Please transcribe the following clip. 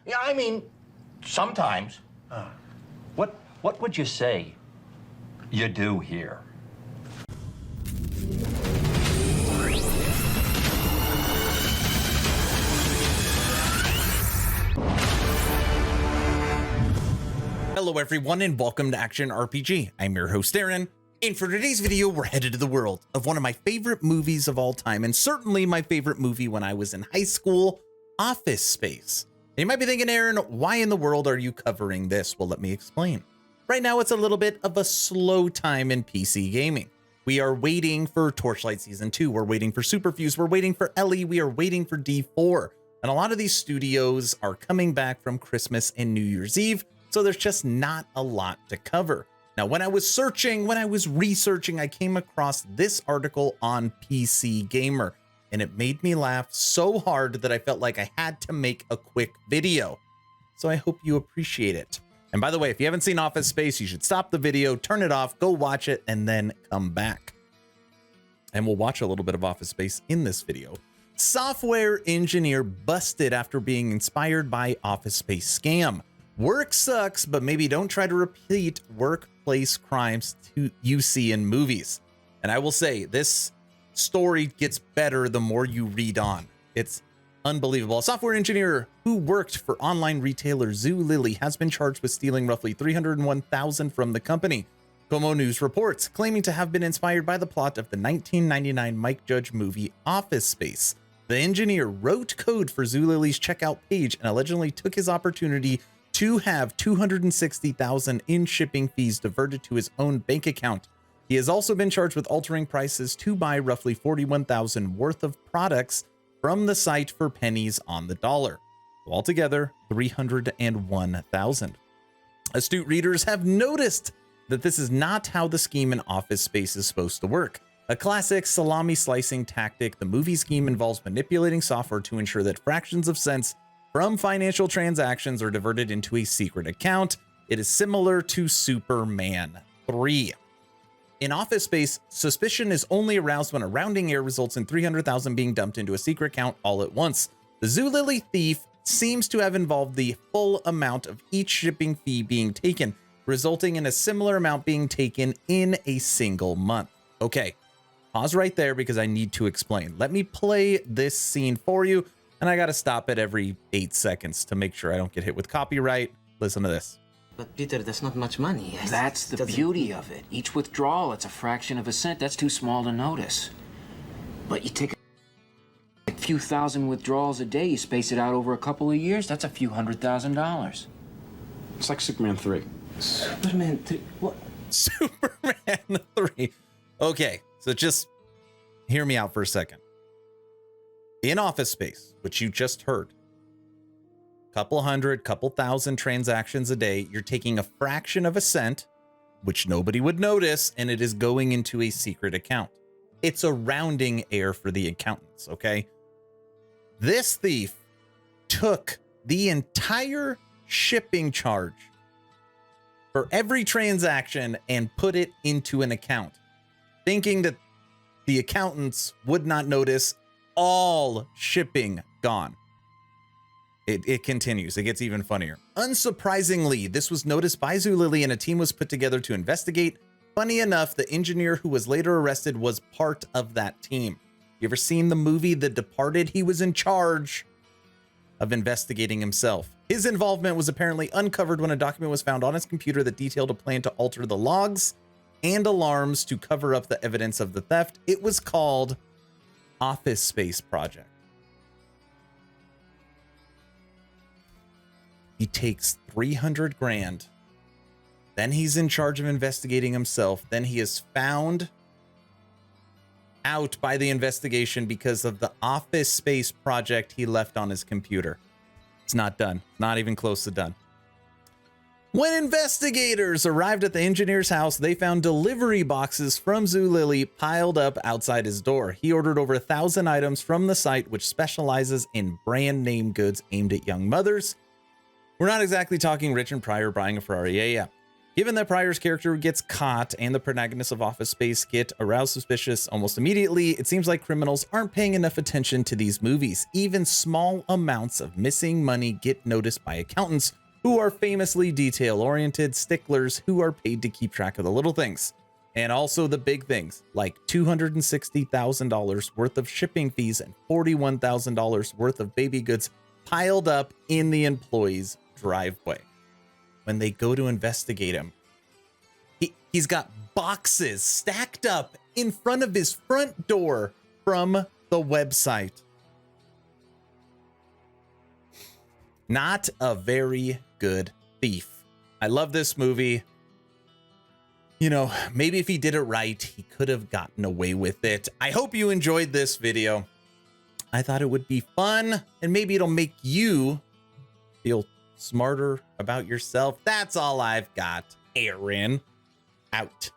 Yeah, I mean, sometimes. What would you say you do here? Hello everyone and welcome to Action RPG. I'm your host Aaron, and for today's video we're headed to the world of one of my favorite movies of all time, and certainly my favorite movie when I was in high school, Office Space. And you might be thinking, Aaron, why in the world are you covering this? Well, let me explain. Right now it's a little bit of a slow time in PC gaming. We are waiting for Torchlight Season 2, we're waiting for Superfuse, we're waiting for Ellie, we are waiting for D4. And a lot of these studios are coming back from Christmas and New Year's Eve, so there's just not a lot to cover. Now, when I was researching, I came across this article on PC Gamer, and it made me laugh so hard that I felt like I had to make a quick video. So I hope you appreciate it. And by the way, if you haven't seen Office Space, you should stop the video, turn it off, go watch it, and then come back. And we'll watch a little bit of Office Space in this video. Software engineer busted after being inspired by Office Space scam. Work sucks, but maybe don't try to repeat workplace crimes you see in movies. And I will say, this story gets better the more you read on. It's unbelievable. A software engineer who worked for online retailer Zulily has been charged with stealing roughly $301,000 from the company. Komo News reports, claiming to have been inspired by the plot of the 1999 Mike Judge movie Office Space. The engineer wrote code for Zulily's checkout page and allegedly took his opportunity to have $260,000 in shipping fees diverted to his own bank account. He has also been charged with altering prices to buy roughly $41,000 worth of products from the site for pennies on the dollar. Altogether, $301,000. Astute readers have noticed that this is not how the scheme in Office Space is supposed to work. A classic salami slicing tactic, the movie scheme involves manipulating software to ensure that fractions of cents from financial transactions are diverted into a secret account. It is similar to Superman 3. In Office Space, suspicion is only aroused when a rounding error results in $300,000 being dumped into a secret account all at once. The Zulily thief seems to have involved the full amount of each shipping fee being taken, resulting in a similar amount being taken in a single month. Okay, pause right there because I need to explain. Let me play this scene for you, and I gotta stop it every 8 seconds to make sure I don't get hit with copyright. Listen to this. But Peter, that's not much money. That's the beauty of it. Each withdrawal, it's a fraction of a cent. That's too small to notice. But you take a few thousand withdrawals a day, you space it out over a couple of years, that's a few $100,000. It's like Superman 3. Superman 3? What? Superman 3. Okay, so just hear me out for a second. In Office Space, which you just heard, couple hundred, couple thousand transactions a day, you're taking a fraction of a cent, which nobody would notice, and it is going into a secret account. It's a rounding error for the accountants, okay? This thief took the entire shipping charge for every transaction and put it into an account, thinking that the accountants would not notice. All shipping gone. It continues. It gets even funnier. Unsurprisingly, this was noticed by Zulily and a team was put together to investigate. Funny enough, the engineer who was later arrested was part of that team. You ever seen the movie The Departed? He was in charge of investigating himself. His involvement was apparently uncovered when a document was found on his computer that detailed a plan to alter the logs and alarms to cover up the evidence of the theft. It was called Office Space Project. He takes 300 grand. Then he's in charge of investigating himself. Then he is found out by the investigation because of the Office Space project he left on his computer. It's not done. Not even close to done. When investigators arrived at the engineer's house, they found delivery boxes from Zulily piled up outside his door. He ordered over 1,000 items from the site, which specializes in brand name goods aimed at young mothers. We're not exactly talking Richard Pryor buying a Ferrari. Yeah. Given that Pryor's character gets caught and the protagonists of Office Space get aroused suspicious almost immediately, it seems like criminals aren't paying enough attention to these movies. Even small amounts of missing money get noticed by accountants who are famously detail-oriented sticklers who are paid to keep track of the little things. And also the big things, like $260,000 worth of shipping fees and $41,000 worth of baby goods piled up in the employee's driveway. When they go to investigate him, he's got boxes stacked up in front of his front door from the website. Not a very good thief. I love this movie. You know, maybe if he did it right, he could have gotten away with it. I hope you enjoyed this video. I thought it would be fun, and maybe it'll make you feel smarter about yourself. That's all I've got. Aaron, out.